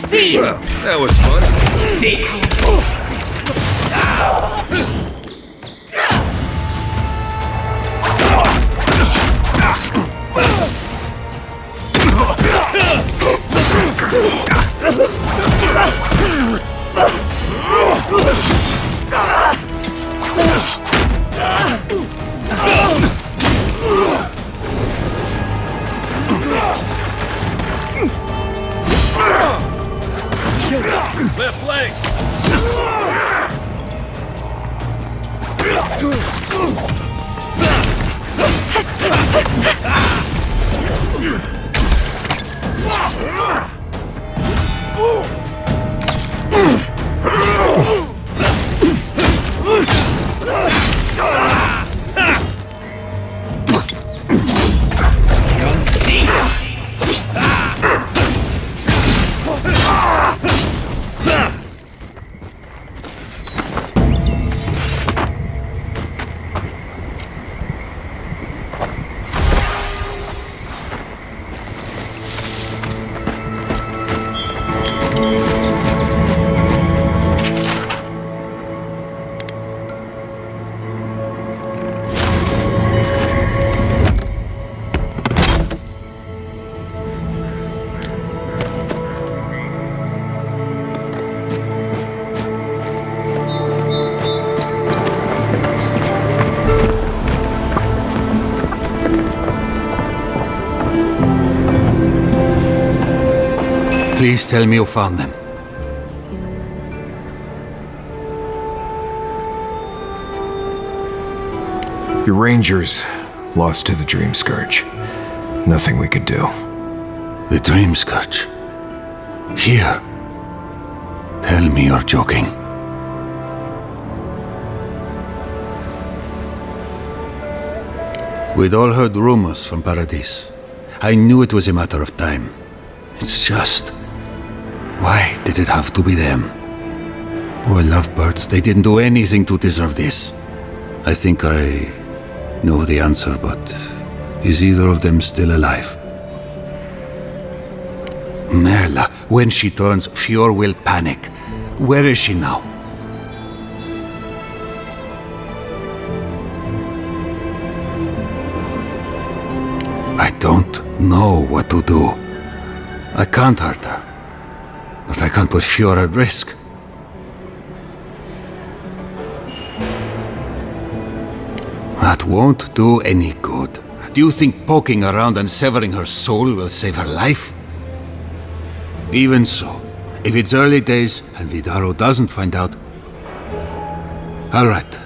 see! Well, that was fun. See! Left leg! Please tell me you found them. Your rangers lost to the Dream Scourge. Nothing we could do. The Dream Scourge? Here? Tell me you're joking. We'd all heard rumors from Paradis. I knew it was a matter of time. It's just... why did it have to be them? Poor lovebirds, they didn't do anything to deserve this. I think I know the answer, but is either of them still alive? Merla, when she turns, Fior will panic. Where is she now? I don't know what to do. I can't hurt her, but I can't put Fior at risk. That won't do any good. Do you think poking around and severing her soul will save her life? Even so, if it's early days and Vidaro doesn't find out... All right.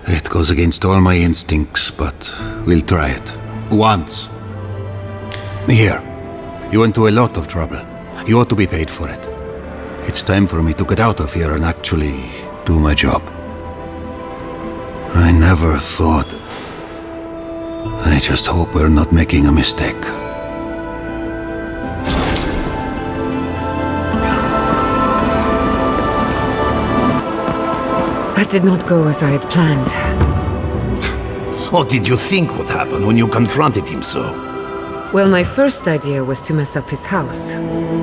It goes against all my instincts, but we'll try it. Once. Here. You went to a lot of trouble. You ought to be paid for it. It's time for me to get out of here and actually do my job. I never thought... I just hope we're not making a mistake. That did not go as I had planned. What did you think would happen when you confronted him so? Well, my first idea was to mess up his house.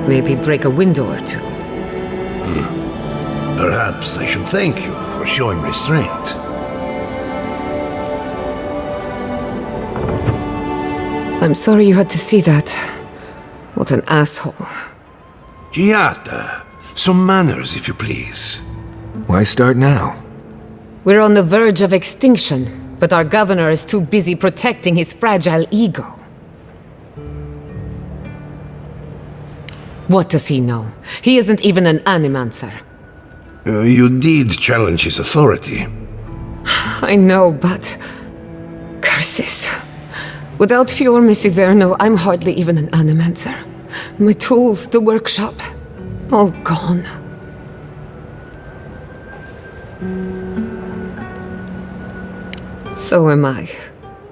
Maybe break a window or two. Perhaps I should thank you for showing restraint. I'm sorry you had to see that. What an asshole. Giatta, some manners, if you please. Why start now? We're on the verge of extinction, but our governor is too busy protecting his fragile ego. What does he know? He isn't even an animancer. You did challenge his authority. I know, but... curses. Without Fior, Miss Ivèrno, I'm hardly even an animancer. My tools, the workshop, all gone. So am I.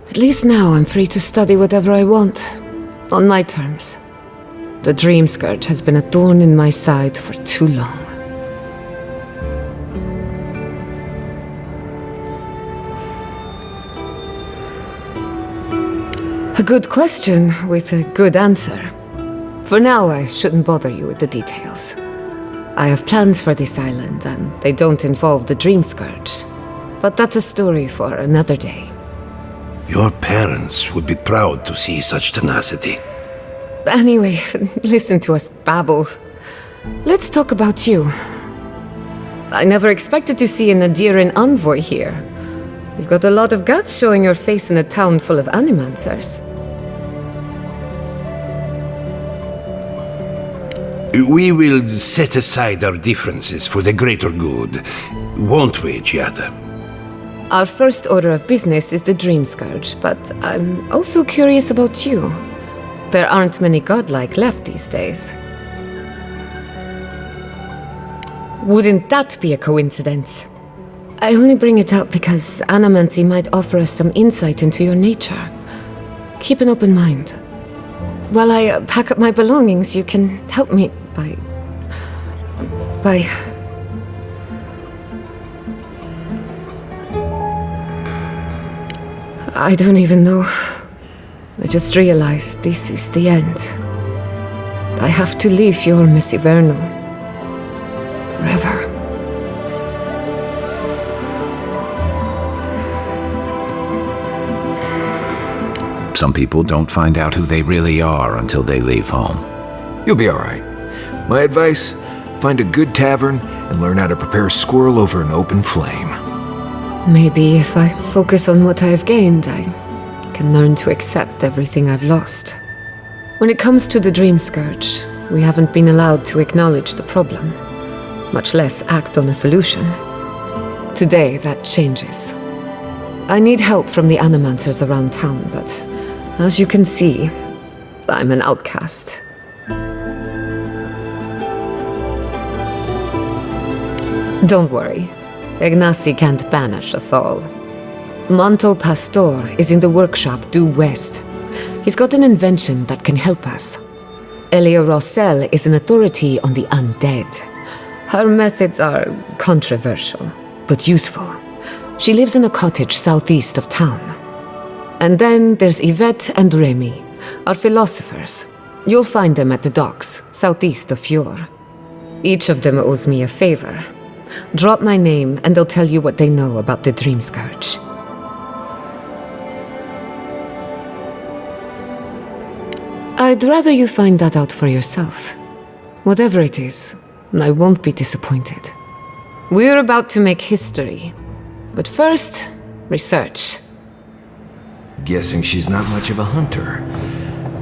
At least now I'm free to study whatever I want. On my terms. The Dream Scourge has been a thorn in my side for too long. A good question with a good answer. For now, I shouldn't bother you with the details. I have plans for this island, and they don't involve the Dream Scourge. But that's a story for another day. Your parents would be proud to see such tenacity. Anyway, listen to us babble. Let's talk about you. I never expected to see an Adiran envoy here. You've got a lot of guts showing your face in a town full of animancers. We will set aside our differences for the greater good, won't we, Giatta? Our first order of business is the Dream Scourge, but I'm also curious about you. There aren't many godlike left these days. Wouldn't that be a coincidence? I only bring it up because Animancy might offer us some insight into your nature. Keep an open mind. While I pack up my belongings, you can help me by... I don't even know. I just realized this is the end. I have to leave Fior, Ivèrno. Forever. Some people don't find out who they really are until they leave home. You'll be alright. My advice, find a good tavern and learn how to prepare squirrel over an open flame. Maybe if I focus on what I've gained, I can learn to accept everything I've lost. When it comes to the Dream Scourge, we haven't been allowed to acknowledge the problem, much less act on a solution. Today, that changes. I need help from the animancers around town, but as you can see, I'm an outcast. Don't worry. Ignasi can't banish us all. Manto Pastor is in the workshop due west. He's got an invention that can help us. Elia Rossell is an authority on the undead. Her methods are controversial, but useful. She lives in a cottage southeast of town. And then there's Yvette and Remy, our philosophers. You'll find them at the docks, southeast of Fior. Each of them owes me a favor. Drop my name and they'll tell you what they know about the Dream Scourge. I'd rather you find that out for yourself. Whatever it is, I won't be disappointed. We're about to make history. But first, research. Guessing she's not much of a hunter.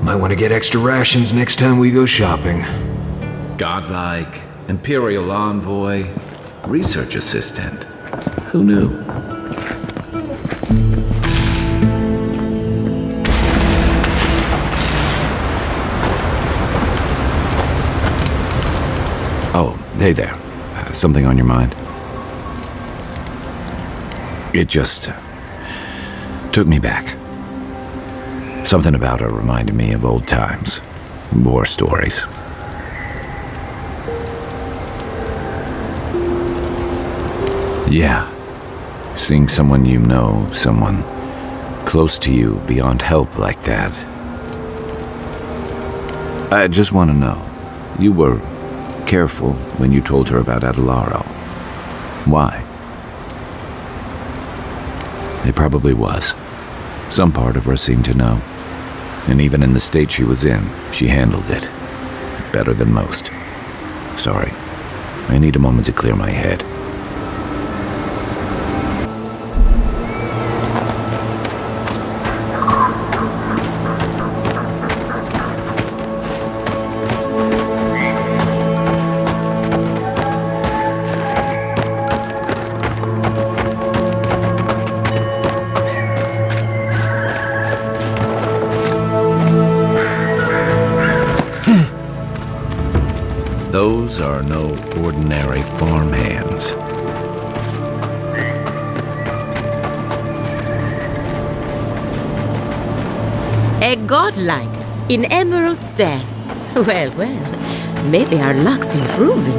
Might want to get extra rations next time we go shopping. Godlike, Imperial Envoy, Research Assistant. Who knew? Oh, hey there. Something on your mind? It just took me back. Something about her reminded me of old times. War stories. Yeah. Seeing someone you know, someone close to you, beyond help like that. I just want to know. You were careful when you told her about Adelarro. Why? It probably was. Some part of her seemed to know. And even in the state she was in, she handled it. Better than most. Sorry. I need a moment to clear my head. Those are no ordinary farmhands. A godlike in emeralds there. Well, well, maybe our luck's improving.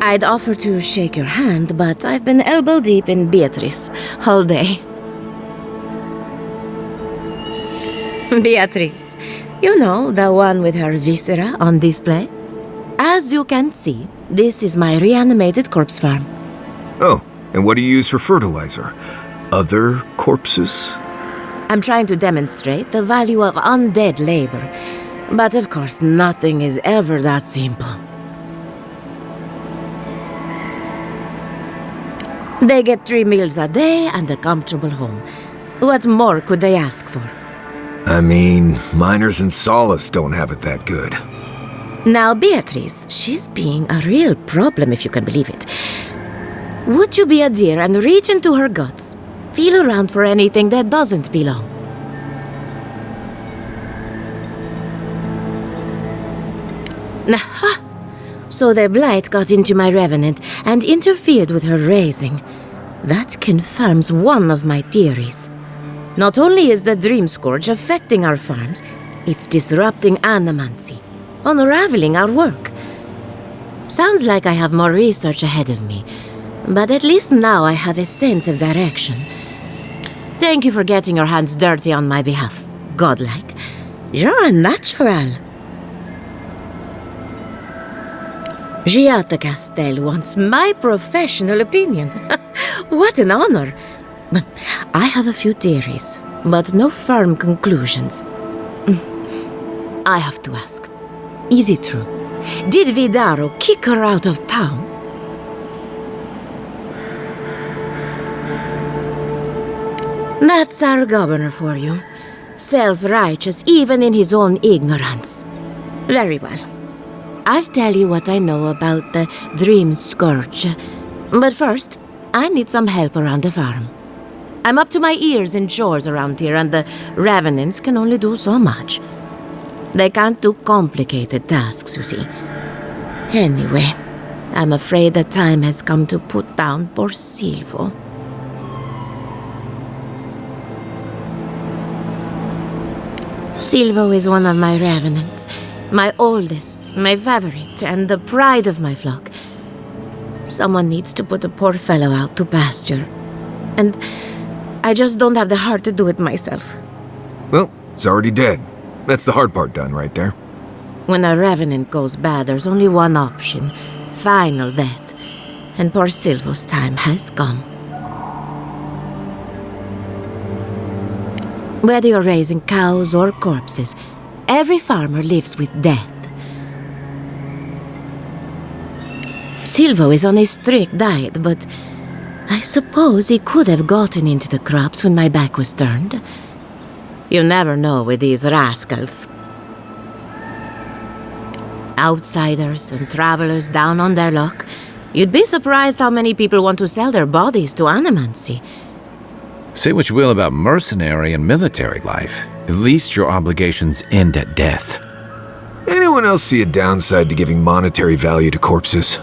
I'd offer to shake your hand, but I've been elbow deep in Beatrice all day. Beatrice. You know, the one with her viscera on display? As you can see, this is my reanimated corpse farm. Oh, and what do you use for fertilizer? Other corpses? I'm trying to demonstrate the value of undead labor. But of course, nothing is ever that simple. They get 3 meals a day and a comfortable home. What more could they ask for? I mean, miners in Solace don't have it that good. Now, Beatrice, she's being a real problem, if you can believe it. Would you be a dear and reach into her guts? Feel around for anything that doesn't belong. Aha! So the blight got into my revenant and interfered with her raising. That confirms one of my theories. Not only is the Dream Scourge affecting our farms, it's disrupting animancy, unraveling our work. Sounds like I have more research ahead of me, but at least now I have a sense of direction. Thank you for getting your hands dirty on my behalf, godlike. You're a natural. Giatta Castel wants my professional opinion. What an honor. I have a few theories, but no firm conclusions. I have to ask, is it true? Did Vidaro kick her out of town? That's our governor for you. Self-righteous even in his own ignorance. Very well. I'll tell you what I know about the Dream Scourge. But first, I need some help around the farm. I'm up to my ears in chores around here, and the Revenants can only do so much. They can't do complicated tasks, you see. Anyway, I'm afraid the time has come to put down poor Silvo. Silvo is one of my Revenants. My oldest, my favorite, and the pride of my flock. Someone needs to put the poor fellow out to pasture. And I just don't have the heart to do it myself. Well, it's already dead. That's the hard part done right there. When a revenant goes bad, there's only one option. Final death. And poor Silvo's time has come. Whether you're raising cows or corpses, every farmer lives with death. Silvo is on a strict diet, but I suppose he could have gotten into the crops when my back was turned. You never know with these rascals. Outsiders and travelers down on their luck. You'd be surprised how many people want to sell their bodies to animancy. Say what you will about mercenary and military life. At least your obligations end at death. Anyone else see a downside to giving monetary value to corpses?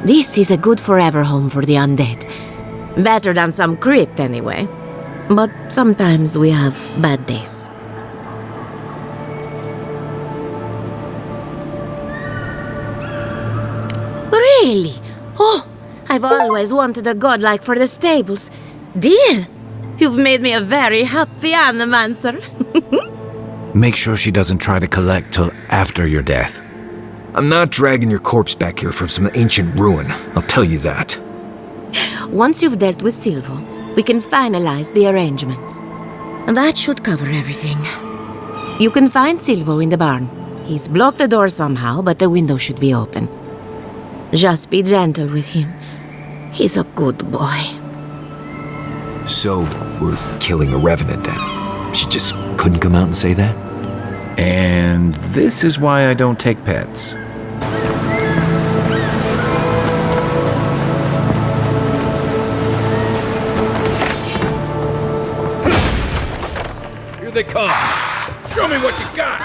This is a good forever home for the undead. Better than some crypt, anyway. But sometimes we have bad days. Really? Oh, I've always wanted a godlike for the stables. Deal! You've made me a very happy animancer. Make sure she doesn't try to collect till after your death. I'm not dragging your corpse back here from some ancient ruin, I'll tell you that. Once you've dealt with Silvo, we can finalize the arrangements. And that should cover everything. You can find Silvo in the barn. He's blocked the door somehow, but the window should be open. Just be gentle with him. He's a good boy. So, we're killing a revenant then? She just couldn't come out and say that? And this is why I don't take pets. Here they come. Show me what you got.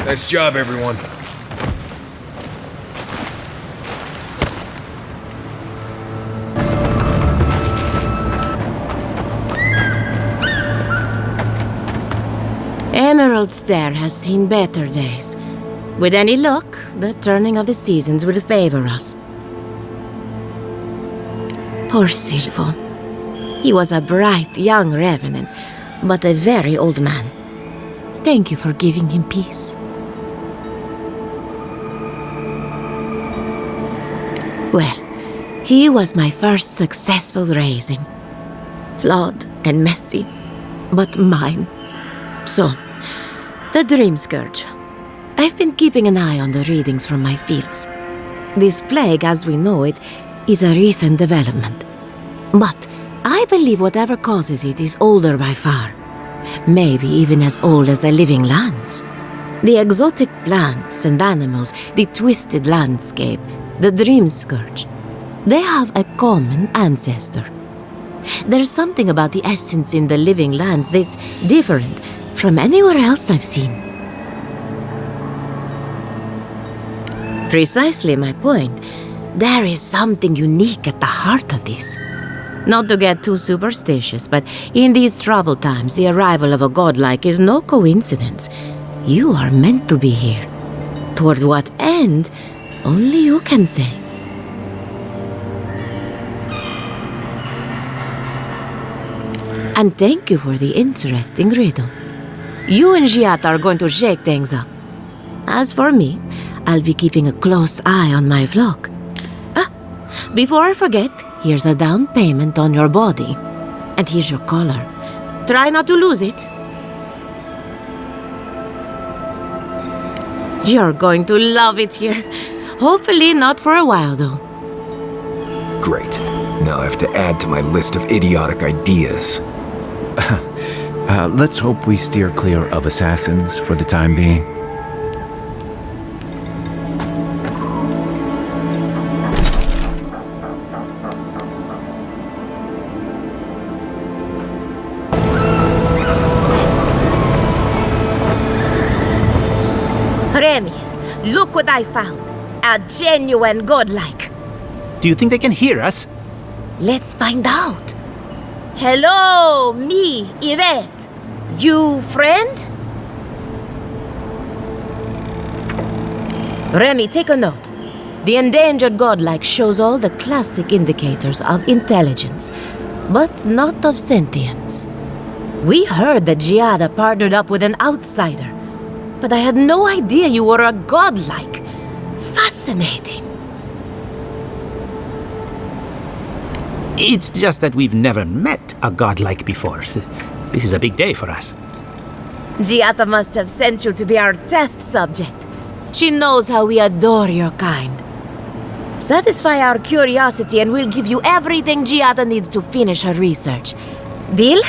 Nice job, everyone. Emerald Stair has seen better days. With any luck, the turning of the seasons will favor us. Poor Silvo. He was a bright young revenant, but a very old man. Thank you for giving him peace. Well, he was my first successful raising. Flawed and messy, but mine. So, the Dream Scourge. I've been keeping an eye on the readings from my fields. This plague, as we know it, is a recent development. But I believe whatever causes it is older by far. Maybe even as old as the living lands. The exotic plants and animals, the twisted landscape, the Dream Scourge. They have a common ancestor. There's something about the essence in the living lands that's different from anywhere else I've seen. Precisely my point. There is something unique at the heart of this. Not to get too superstitious, but in these troubled times, the arrival of a godlike is no coincidence. You are meant to be here. Toward what end, only you can say. And thank you for the interesting riddle. You and Giatta are going to shake things up. As for me, I'll be keeping a close eye on my flock. Before I forget, here's a down payment on your body. And here's your collar. Try not to lose it. You're going to love it here. Hopefully not for a while, though. Great. Now I have to add to my list of idiotic ideas. Let's hope we steer clear of assassins for the time being. Remy, look what I found. A genuine godlike. Do you think they can hear us? Let's find out. Hello, me, Yvette. You friend? Remy, take a note. The endangered godlike shows all the classic indicators of intelligence, but not of sentience. We heard that Giatta partnered up with an outsider, but I had no idea you were a godlike. Fascinating. It's just that we've never met a godlike before. This is a big day for us. Giatta must have sent you to be our test subject. She knows how we adore your kind. Satisfy our curiosity and we'll give you everything Giatta needs to finish her research. Deal?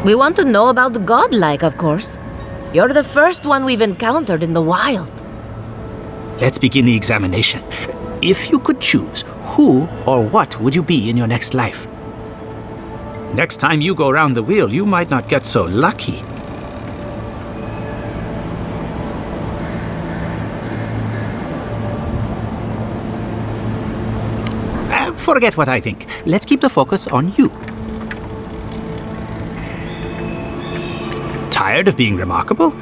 We want to know about the godlike, of course. You're the first one we've encountered in the wild. Let's begin the examination. If you could choose, who or what would you be in your next life? Next time you go round the wheel, you might not get so lucky. Forget what I think. Let's keep the focus on you. Tired of being remarkable?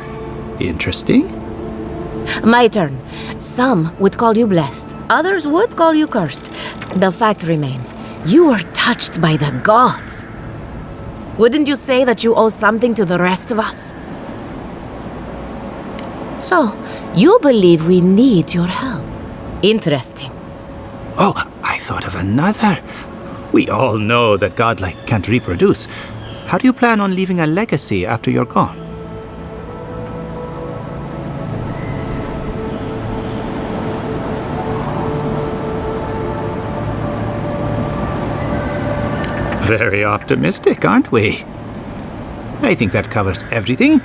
Interesting. My turn. Some would call you blessed. Others would call you cursed. The fact remains, you were touched by the gods. Wouldn't you say that you owe something to the rest of us? So, you believe we need your help. Interesting. Oh, I thought of another. We all know that godlike can't reproduce. How do you plan on leaving a legacy after you're gone? Very optimistic, aren't we? I think that covers everything.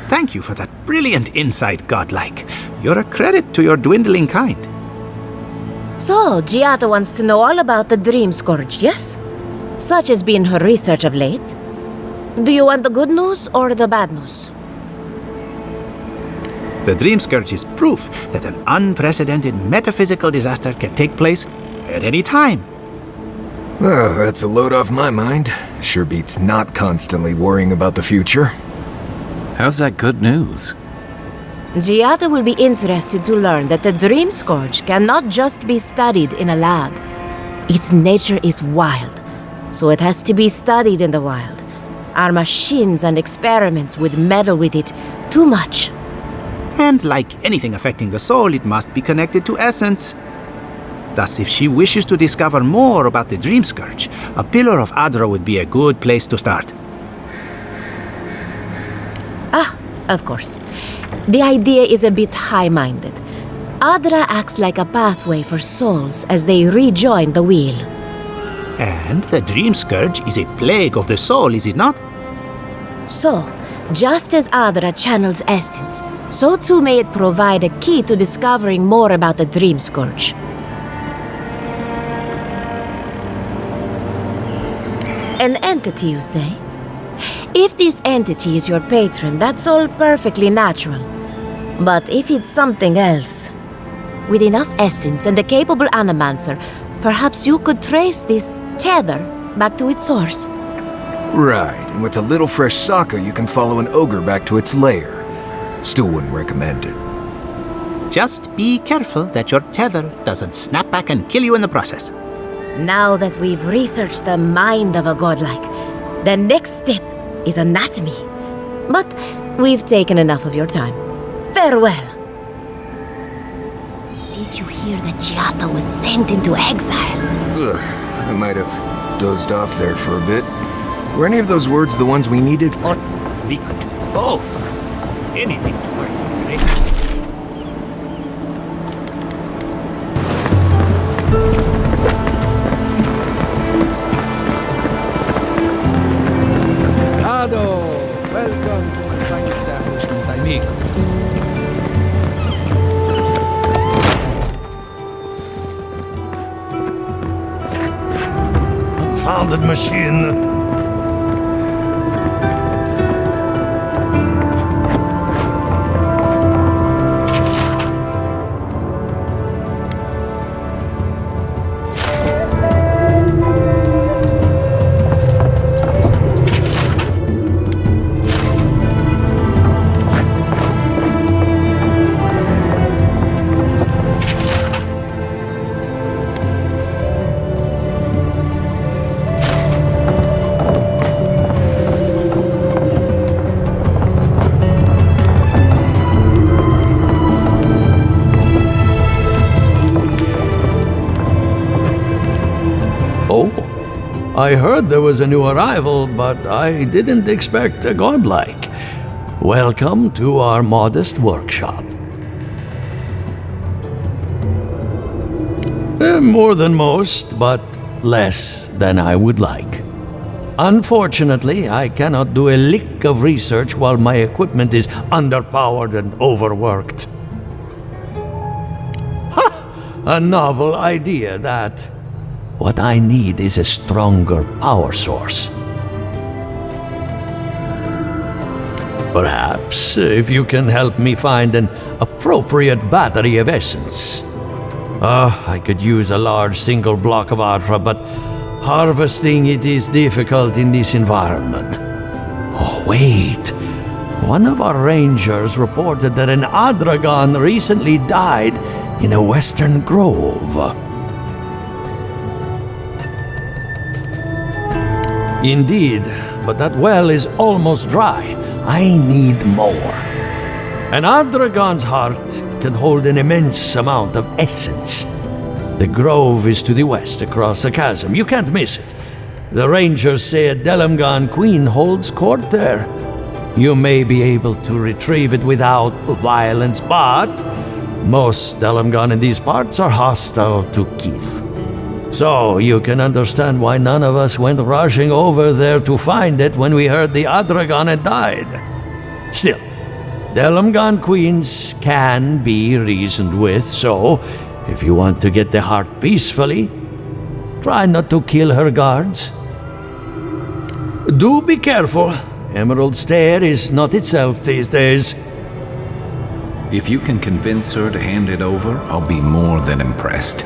Thank you for that brilliant insight, godlike. You're a credit to your dwindling kind. So, Giatta wants to know all about the Dream Scourge, yes? Such has been her research of late. Do you want the good news or the bad news? The Dream Scourge is proof that an unprecedented metaphysical disaster can take place at any time. Well, that's a load off my mind. Sure beats not constantly worrying about the future. How's that good news? Giatta will be interested to learn that the Dream Scourge cannot just be studied in a lab. Its nature is wild, so it has to be studied in the wild. Our machines and experiments would meddle with it too much. And like anything affecting the soul, it must be connected to essence. Thus, if she wishes to discover more about the Dream Scourge, a pillar of Adelarro would be a good place to start. Ah, of course. The idea is a bit high-minded. Adelarro acts like a pathway for souls as they rejoin the wheel. And the Dream Scourge is a plague of the soul, is it not? So, just as Adelarro channels essence, so too may it provide a key to discovering more about the Dream Scourge. An entity, you say? If this entity is your patron, that's all perfectly natural. But if it's something else, with enough essence and a capable animancer, perhaps you could trace this tether back to its source. Right, and with a little fresh sake, you can follow an ogre back to its lair. Still wouldn't recommend it. Just be careful that your tether doesn't snap back and kill you in the process. Now that we've researched the mind of a godlike, the next step is anatomy. But we've taken enough of your time. Farewell. Did you hear that Giatta was sent into exile? Ugh, I might have dozed off there for a bit. Were any of those words the ones we needed? Or we could do both. Anything to work with the great. Welcome to my fine establishment, amigo. Confounded machine. I heard there was a new arrival, but I didn't expect a godlike. Welcome to our modest workshop. More than most, but less than I would like. Unfortunately, I cannot do a lick of research while my equipment is underpowered and overworked. Ha! A novel idea, that. What I need is a stronger power source. Perhaps if you can help me find an appropriate battery of essence. I could use a large single block of Adra, but harvesting it is difficult in this environment. Oh, wait. One of our rangers reported that an Adragon recently died in a western grove. Indeed, but that well is almost dry. I need more. An Adragon's heart can hold an immense amount of essence. The grove is to the west across the chasm. You can't miss it. The rangers say a Delamgan queen holds court there. You may be able to retrieve it without violence, but most Delamgan in these parts are hostile to Keith. So you can understand why none of us went rushing over there to find it when we heard the Adragon had died. Still, Delamgan queens can be reasoned with, so if you want to get the heart peacefully, try not to kill her guards. Do be careful. Emerald Stair is not itself these days. If you can convince her to hand it over, I'll be more than impressed.